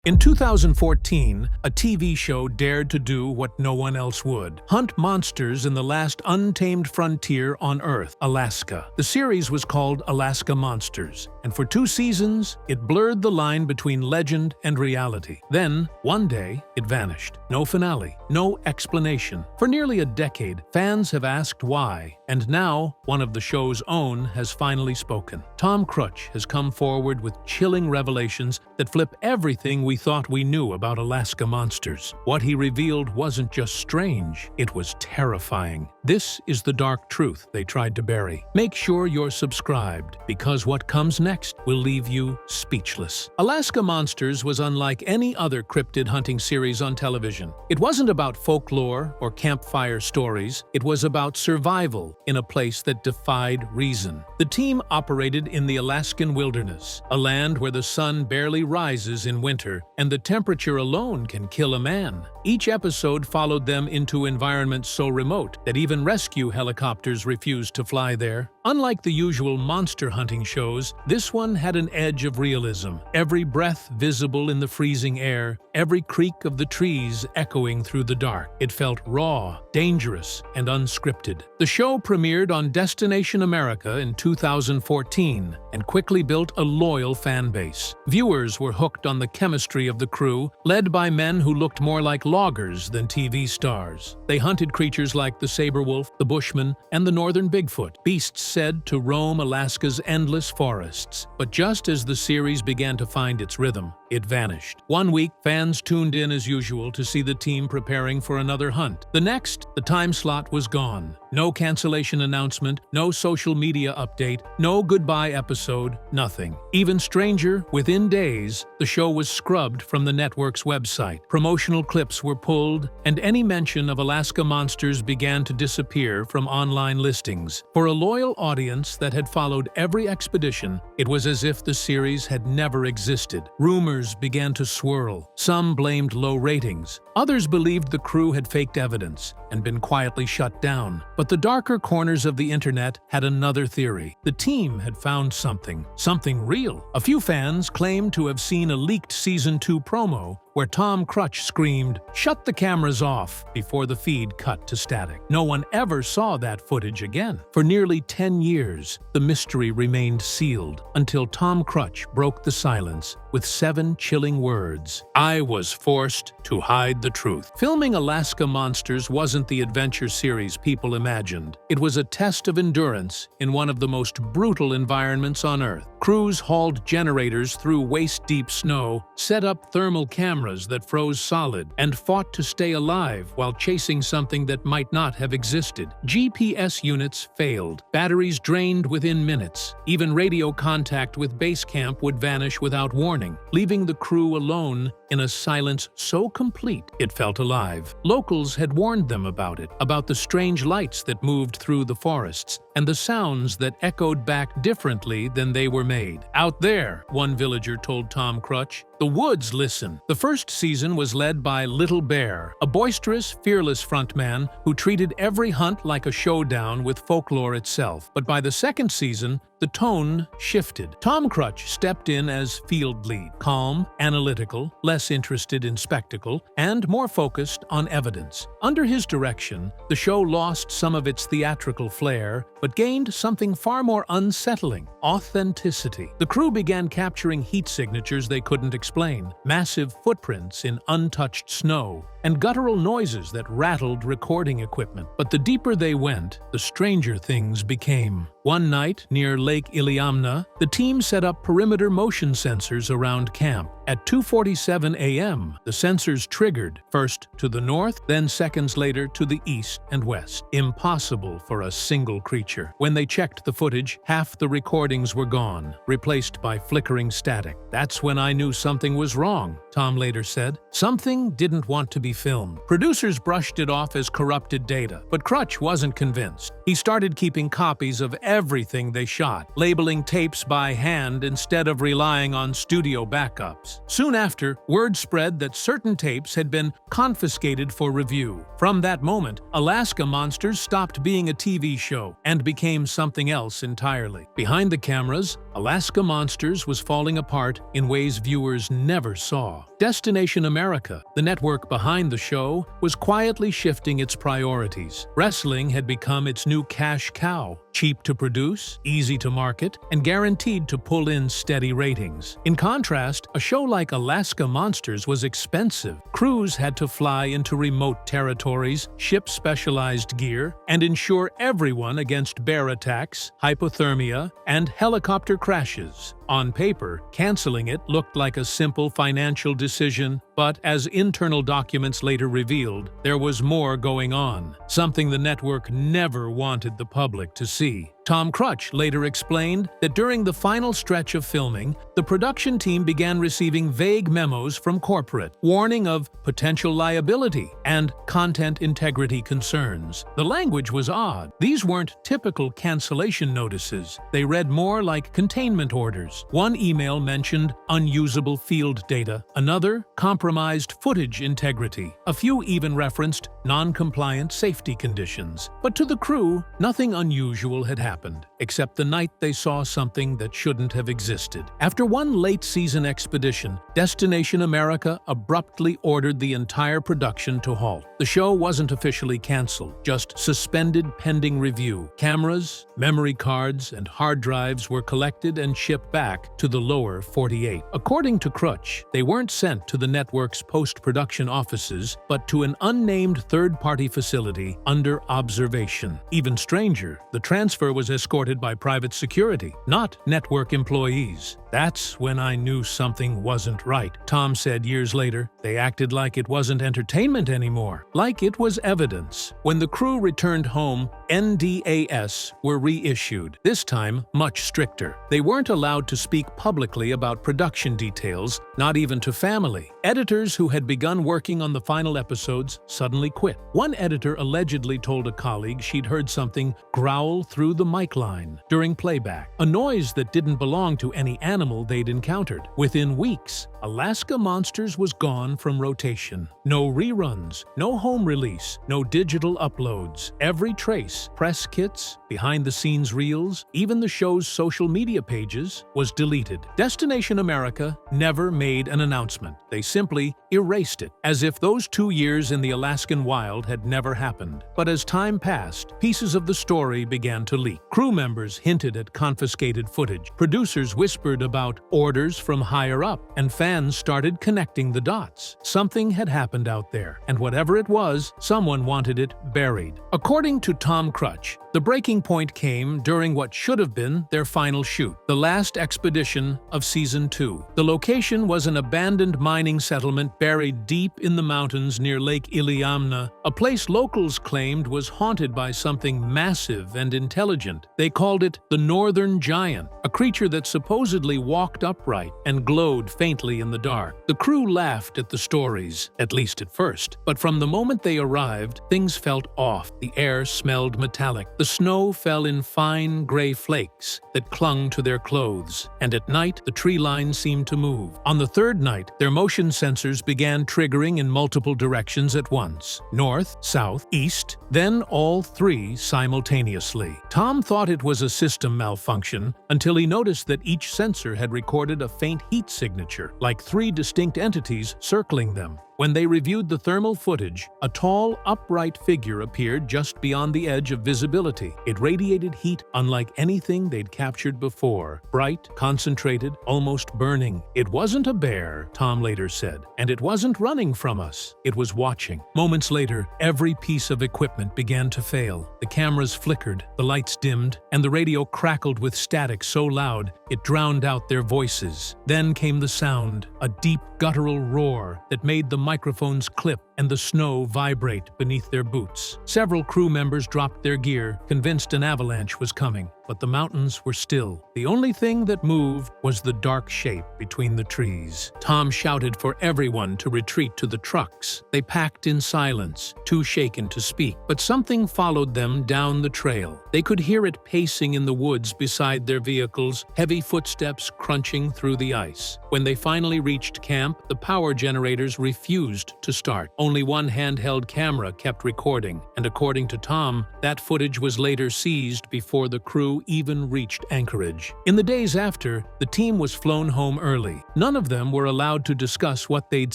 In 2014, a TV show dared to do what no one else would: hunt monsters in the last untamed frontier on Earth, Alaska. The series was called Alaska Monsters, and for 2 seasons, it blurred the line between legend and reality. Then, one day, it vanished. No finale, no explanation. For nearly a decade, fans have asked why, and now, one of the show's own has finally spoken. Tom Crutch has come forward with chilling revelations that flip everything we thought we knew about Alaska monsters. What he revealed wasn't just strange, it was terrifying. This is the dark truth they tried to bury. Make sure you're subscribed, because what comes next will leave you speechless. Alaska Monsters was unlike any other cryptid hunting series on television. It wasn't about folklore or campfire stories, it was about survival in a place that defied reason. The team operated in the Alaskan wilderness, a land where the sun barely rises in winter and the temperature alone can kill a man. Each episode followed them into environments so remote that even rescue helicopters refused to fly there. Unlike the usual monster hunting shows, this one had an edge of realism. Every breath visible in the freezing air, every creak of the trees echoing through the dark. It felt raw, dangerous, and unscripted. The show premiered on Destination America in 2014 and quickly built a loyal fan base. Viewers were hooked on the chemistry of the crew, led by men who looked more like loggers than TV stars. They hunted creatures like the saber wolf, the bushman, and the northern Bigfoot, beasts said to roam Alaska's endless forests. But just as the series began to find its rhythm, it vanished. One week, fans tuned in as usual to see the team preparing for another hunt. The next, the time slot was gone. No cancellation announcement, no social media update, no goodbye episode, nothing. Even stranger, within days, the show was scrubbed from the network's website. Promotional clips were pulled, and any mention of Alaska Monsters began to disappear from online listings. For a loyal audience that had followed every expedition, it was as if the series had never existed. Rumors began to swirl. Some blamed low ratings. Others believed the crew had faked evidence and been quietly shut down. But the darker corners of the internet had another theory. The team had found something real. A few fans claimed to have seen a leaked Season 2 promo where Tom Crutch screamed, "Shut the cameras off," before the feed cut to static. No one ever saw that footage again. For nearly 10 years, the mystery remained sealed until Tom Crutch broke the silence with 7 chilling words: "I was forced to hide the truth." Filming Alaska Monsters wasn't the adventure series people imagined. It was a test of endurance in one of the most brutal environments on Earth. Crews hauled generators through waist-deep snow, set up thermal cameras that froze solid, and fought to stay alive while chasing something that might not have existed. GPS units failed. Batteries drained within minutes. Even radio contact with base camp would vanish without warning, leaving the crew alone in a silence so complete it felt alive. Locals had warned them about it, about the strange lights that moved through the forests, and the sounds that echoed back differently than they were made. "Out there," one villager told Tom Crutch, "the woods listen." The first season was led by Little Bear, a boisterous, fearless frontman who treated every hunt like a showdown with folklore itself. But by the second season, the tone shifted. Tom Crutch stepped in as field lead, calm, analytical, less interested in spectacle, and more focused on evidence. Under his direction, the show lost some of its theatrical flair, but gained something far more unsettling: authenticity. The crew began capturing heat signatures they couldn't explain, massive footprints in untouched snow, and guttural noises that rattled recording equipment. But the deeper they went, the stranger things became. One night, near Lake Iliamna, the team set up perimeter motion sensors around camp. At 2:47 a.m., the sensors triggered, first to the north, then seconds later to the east and west. Impossible for a single creature. When they checked the footage, half the recordings were gone, replaced by flickering static. "That's when I knew something was wrong," Tom later said. Something didn't want to be filmed. Producers brushed it off as corrupted data, but Crutch wasn't convinced. He started keeping copies of everything they shot, labeling tapes by hand instead of relying on studio backups. Soon after, word spread that certain tapes had been confiscated for review. From that moment, Alaska Monsters stopped being a TV show and became something else entirely. Behind the cameras, Alaska Monsters was falling apart in ways viewers never saw. Destination America, the network behind the show, was quietly shifting its priorities. Wrestling had become its new cash cow, cheap to produce, easy to market, and guaranteed to pull in steady ratings. In contrast, a show like Alaska Monsters was expensive. Crews had to fly into remote territories, ship specialized gear, and insure everyone against bear attacks, hypothermia, and helicopter crashes. On paper, canceling it looked like a simple financial decision, but as internal documents later revealed, there was more going on, something the network never wanted the public to see. Tom Crutch later explained that during the final stretch of filming, the production team began receiving vague memos from corporate, warning of potential liability and content integrity concerns. The language was odd. These weren't typical cancellation notices. They read more like containment orders. One email mentioned unusable field data, another compromised footage integrity. A few even referenced non-compliant safety conditions. But to the crew, nothing unusual had happened, except the night they saw something that shouldn't have existed. After one late-season expedition, Destination America abruptly ordered the entire production to halt. The show wasn't officially canceled, just suspended pending review. Cameras, memory cards, and hard drives were collected and shipped back to the lower 48. According to Crutch, they weren't sent to the network's post-production offices, but to an unnamed third-party facility under observation. Even stranger, the transfer was escorted by private security, not network employees. "That's when I knew something wasn't right," Tom said years later. "They acted like it wasn't entertainment anymore, like it was evidence." When the crew returned home, NDAs were reissued, this time much stricter. They weren't allowed to speak publicly about production details, not even to family. Editors who had begun working on the final episodes suddenly quit. One editor allegedly told a colleague she'd heard something growl through the mic line during playback, a noise that didn't belong to any animal they'd encountered. Within weeks, Alaska Monsters was gone from rotation. No reruns, no home release, no digital uploads. Every trace, press kits, behind-the-scenes reels, even the show's social media pages, was deleted. Destination America never made an announcement. They simply erased it, as if those 2 years in the Alaskan wild had never happened. But as time passed, pieces of the story began to leak. Crew members hinted at confiscated footage. Producers whispered about orders from higher up, and fans started connecting the dots. Something had happened out there, and whatever it was, someone wanted it buried. According to Tom Crutch, the breaking point came during what should have been their final shoot, the last expedition of Season 2. The location was an abandoned mining settlement buried deep in the mountains near Lake Iliamna, a place locals claimed was haunted by something massive and intelligent. They called it the Northern Giant, a creature that supposedly walked upright and glowed faintly in the dark. The crew laughed at the stories, at least at first, but from the moment they arrived, things felt off. The air smelled metallic. The snow fell in fine gray flakes that clung to their clothes, and at night the tree line seemed to move. On the third night, their motion sensors began triggering in multiple directions at once: north, south, east, then all three simultaneously. Tom thought it was a system malfunction until he noticed that each sensor had recorded a faint heat signature, like 3 distinct entities circling them. When they reviewed the thermal footage, a tall, upright figure appeared just beyond the edge of visibility. It radiated heat unlike anything they'd captured before. Bright, concentrated, almost burning. "It wasn't a bear," Tom later said, "and it wasn't running from us. It was watching." Moments later, every piece of equipment began to fail. The cameras flickered, the lights dimmed, and the radio crackled with static so loud it drowned out their voices. Then came the sound, a deep, guttural roar that made the microphones clip and the snow vibrate beneath their boots. Several crew members dropped their gear, convinced an avalanche was coming, but the mountains were still. The only thing that moved was the dark shape between the trees. Tom shouted for everyone to retreat to the trucks. They packed in silence, too shaken to speak, but something followed them down the trail. They could hear it pacing in the woods beside their vehicles, heavy footsteps crunching through the ice. When they finally reached camp, the power generators refused to start. Only one handheld camera kept recording, and according to Tom, that footage was later seized before the crew crew even reached Anchorage. In the days after, the team was flown home early. None of them were allowed to discuss what they'd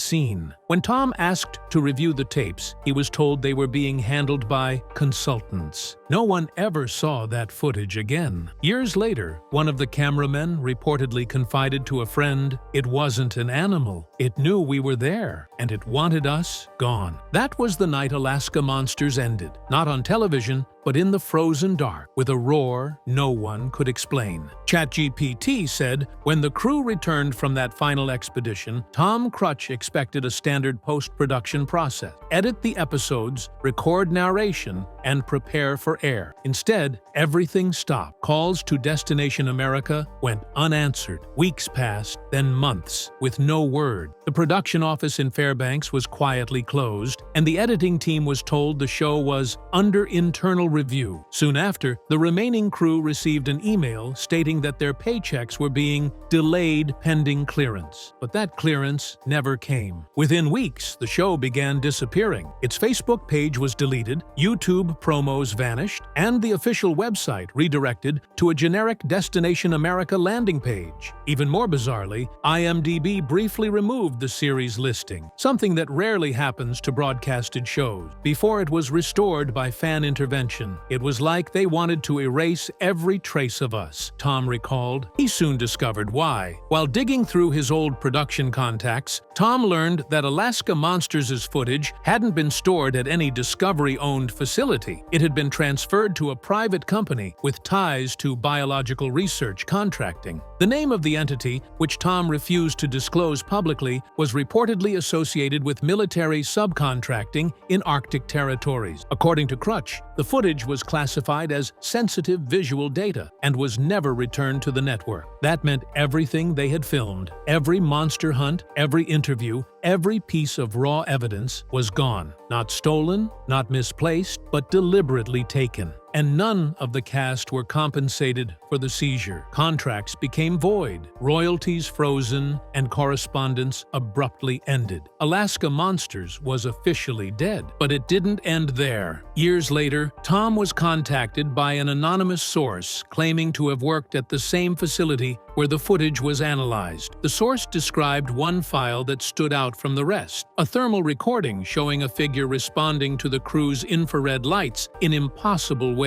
seen. When Tom asked to review the tapes, he was told they were being handled by consultants. No one ever saw that footage again. Years later, one of the cameramen reportedly confided to a friend, "It wasn't an animal. It knew we were there, and it wanted us gone." That was the night Alaska Monsters ended. Not on television, but in the frozen dark, with a roar no one could explain. ChatGPT said, when the crew returned from that final expedition, Tom Crutch expected a standard post-production process. Edit the episodes, record narration, and prepare for air. Instead, everything stopped. Calls to Destination America went unanswered. Weeks passed, then months, with no word. The production office in Fairbanks was quietly closed, and the editing team was told the show was under internal review. Soon after, the remaining crew received an email stating that their paychecks were being delayed pending clearance. But that clearance never came. Within weeks, the show began disappearing. Its Facebook page was deleted, YouTube promos vanished, and the official website redirected to a generic Destination America landing page. Even more bizarrely, IMDb briefly removed the series listing, something that rarely happens to broadcasted shows. Before it was restored by fan intervention, it was like they wanted to erase every trace of us, Tom recalled. He soon discovered why. While digging through his old production contacts, Tom learned that Alaska Monsters' footage hadn't been stored at any Discovery-owned facility. It had been transferred to a private company with ties to biological research contracting. The name of the entity, which Tom refused to disclose publicly, was reportedly associated with military subcontracting in Arctic territories. According to Crutch, the footage was classified as sensitive visual data and was never returned to the network. That meant everything they had filmed, every monster hunt, every interview, every piece of raw evidence was gone. Not stolen, not misplaced, but deliberately taken. And none of the cast were compensated for the seizure. Contracts became void, royalties frozen, and correspondence abruptly ended. Alaska Monsters was officially dead, but it didn't end there. Years later, Tom was contacted by an anonymous source claiming to have worked at the same facility where the footage was analyzed. The source described one file that stood out from the rest, a thermal recording showing a figure responding to the crew's infrared lights in impossible ways.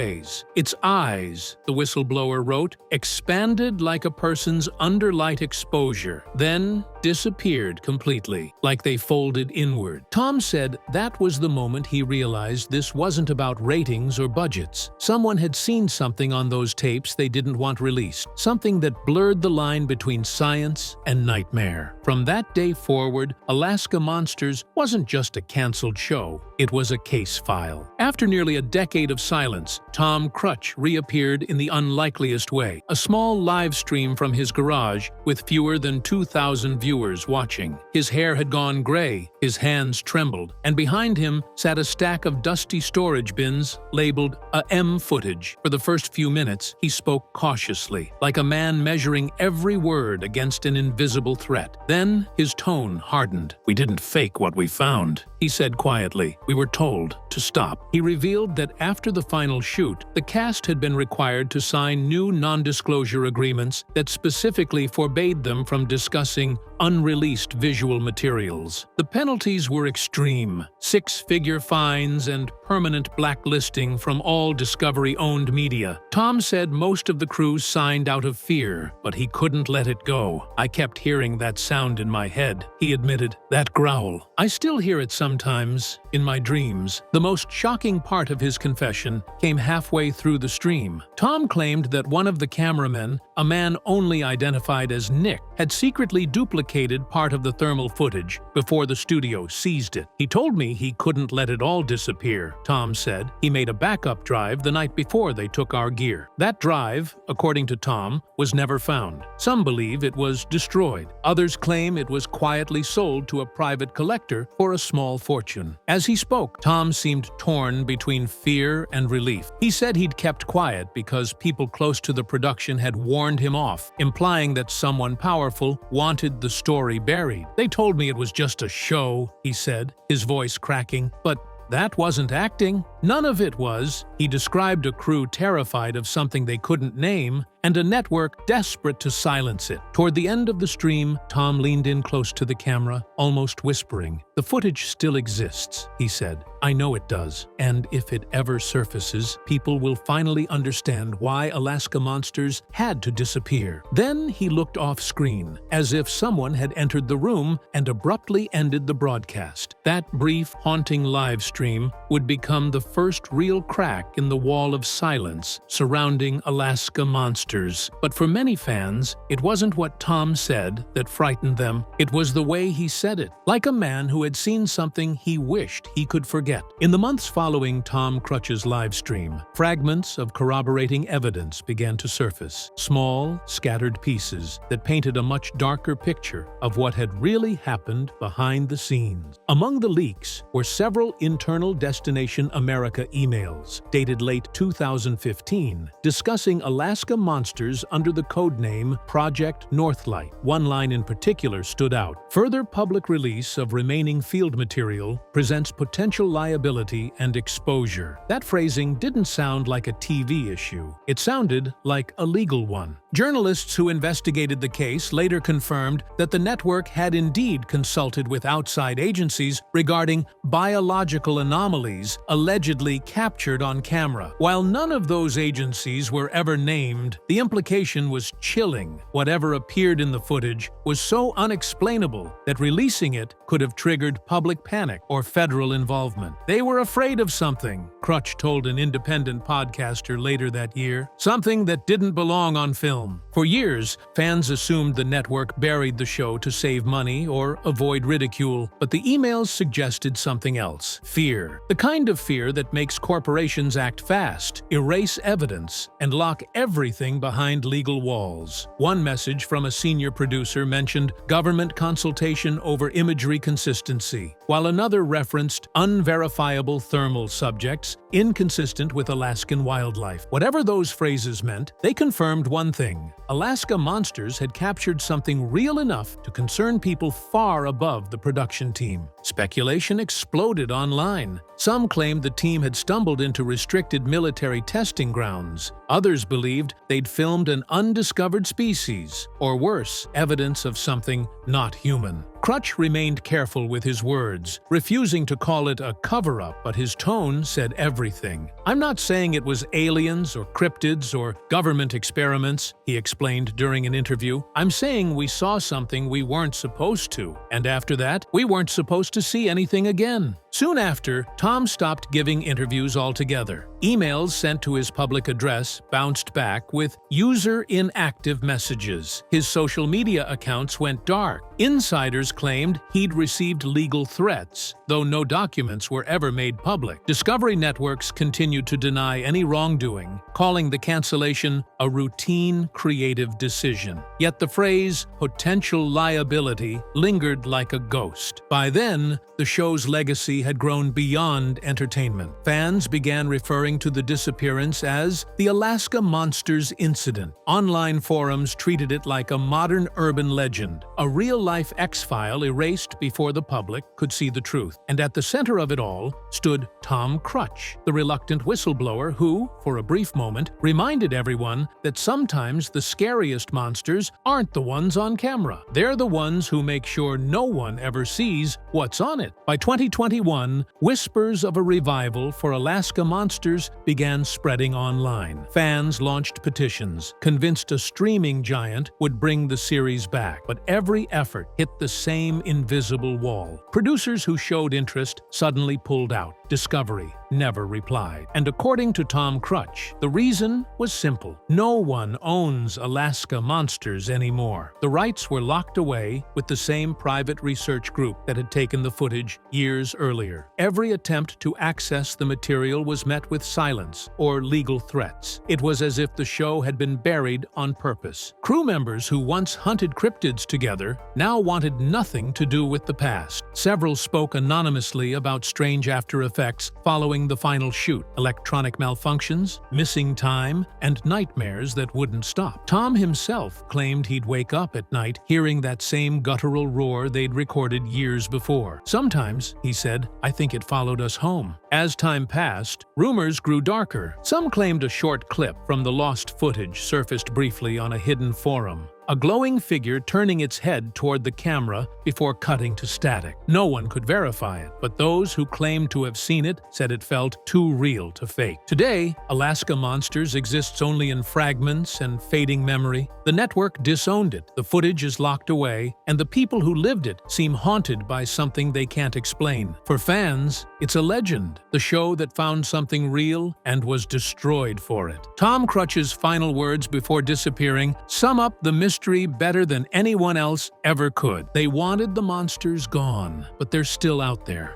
Its eyes, the whistleblower wrote, expanded like a person's underlight exposure, then disappeared completely, like they folded inward. Tom said that was the moment he realized this wasn't about ratings or budgets. Someone had seen something on those tapes they didn't want released, something that blurred the line between science and nightmare. From that day forward, Alaska Monsters wasn't just a canceled show, it was a case file. After nearly a decade of silence, Tom Crutch reappeared in the unlikeliest way, a small live stream from his garage with fewer than 2,000 viewers watching. His hair had gone gray, his hands trembled, and behind him sat a stack of dusty storage bins labeled AM footage. For the first few minutes, he spoke cautiously, like a man measuring every word against an invisible threat. Then his tone hardened. "We didn't fake what we found," he said quietly. "We were told to stop." He revealed that after the final shoot, the cast had been required to sign new non-disclosure agreements that specifically forbade them from discussing unreleased visual materials. The penalties were extreme: six-figure fines and permanent blacklisting from all Discovery-owned media. Tom said most of the crew signed out of fear, but he couldn't let it go. "I kept hearing that sound in my head," he admitted, "that growl. I still hear it sometimes, in my dreams." The most shocking part of his confession came halfway through the stream. Tom claimed that one of the cameramen, a man only identified as Nick, had secretly duplicated part of the thermal footage before the studio seized it. "He told me he couldn't let it all disappear," Tom said. "He made a backup drive the night before they took our gear." That drive, according to Tom, was never found. Some believe it was destroyed. Others claim it was quietly sold to a private collector for a small fortune. As he spoke, Tom seemed torn between fear and relief. He said he'd kept quiet because people close to the production had warned him off, implying that someone powerful wanted the story buried. "They told me it was just a show," he said, his voice cracking, "but that wasn't acting." None of it was. He described a crew terrified of something they couldn't name, and a network desperate to silence it. Toward the end of the stream, Tom leaned in close to the camera, almost whispering. "The footage still exists," he said. "I know it does. And if it ever surfaces, people will finally understand why Alaska monsters had to disappear." Then he looked off-screen, as if someone had entered the room and abruptly ended the broadcast. That brief, haunting live stream would become the first real crack in the wall of silence surrounding Alaska monsters. But for many fans, it wasn't what Tom said that frightened them. It was the way he said it, like a man who had seen something he wished he could forget. In the months following Tom Crutch's live stream, fragments of corroborating evidence began to surface, small, scattered pieces that painted a much darker picture of what had really happened behind the scenes. Among the leaks were several internal Destination America emails, dated late 2015, discussing Alaska monsters under the codename Project Northlight. One line in particular stood out. "Further public release of remaining field material presents potential liability and exposure." That phrasing didn't sound like a TV issue. It sounded like a legal one. Journalists who investigated the case later confirmed that the network had indeed consulted with outside agencies regarding biological anomalies allegedly captured on camera. While none of those agencies were ever named, the implication was chilling. Whatever appeared in the footage was so unexplainable that releasing it could have triggered public panic or federal involvement. "They were afraid of something," Crutch told an independent podcaster later that year. "Something that didn't belong on film." For years, fans assumed the network buried the show to save money or avoid ridicule, but the emails suggested something else: fear. The kind of fear that makes corporations act fast, erase evidence, and lock everything behind legal walls. One message from a senior producer mentioned government consultation over imagery consistency, while another referenced unverifiable thermal subjects inconsistent with Alaskan wildlife. Whatever those phrases meant, they confirmed one thing: Alaska monsters had captured something real enough to concern people far above the production team. Speculation exploded online. Some claimed the team had stumbled into restricted military testing grounds. Others believed they'd filmed an undiscovered species, or worse, evidence of something not human. Crutch remained careful with his words, refusing to call it a cover-up, but his tone said everything. "I'm not saying it was aliens or cryptids or government experiments," he explained during an interview. "I'm saying we saw something we weren't supposed to, and after that, we weren't supposed to see anything again." Soon after, Tom stopped giving interviews altogether. Emails sent to his public address bounced back with user inactive messages. His social media accounts went dark. Insiders claimed he'd received legal threats, though no documents were ever made public. Discovery networks continued to deny any wrongdoing, calling the cancellation a routine creative decision. Yet the phrase potential liability lingered like a ghost. By then, the show's legacy had grown beyond entertainment. Fans began referring to the disappearance as the Alaska Monsters Incident. Online forums treated it like a modern urban legend, a real-life X-file erased before the public could see the truth. And at the center of it all stood Tom Crutch, the reluctant whistleblower who, for a brief moment, reminded everyone that sometimes the scariest monsters aren't the ones on camera. They're the ones who make sure no one ever sees what's on it. By 2021, whispers of a revival for Alaska monsters began spreading online. Fans launched petitions, convinced a streaming giant would bring the series back, but every effort hit the same invisible wall. Producers who showed interest suddenly pulled out. Discovery never replied. And according to Tom Crutch, the reason was simple. No one owns Alaska monsters anymore. The rights were locked away with the same private research group that had taken the footage years earlier. Every attempt to access the material was met with silence or legal threats. It was as if the show had been buried on purpose. Crew members who once hunted cryptids together now wanted nothing to do with the past. Several spoke anonymously about strange after-effects following the final shoot, electronic malfunctions, missing time, and nightmares that wouldn't stop. Tom himself claimed he'd wake up at night hearing that same guttural roar they'd recorded years before. Sometimes, he said, I think it followed us home. As time passed, rumors grew darker. Some claimed a short clip from the lost footage surfaced briefly on a hidden forum. A glowing figure turning its head toward the camera before cutting to static. No one could verify it, but those who claimed to have seen it said it felt too real to fake. Today, Alaska Monsters exists only in fragments and fading memory. The network disowned it, the footage is locked away, and the people who lived it seem haunted by something they can't explain. For fans, it's a legend, the show that found something real and was destroyed for it. Tom Crutch's final words before disappearing sum up the mystery better than anyone else ever could. They wanted the monsters gone, but they're still out there.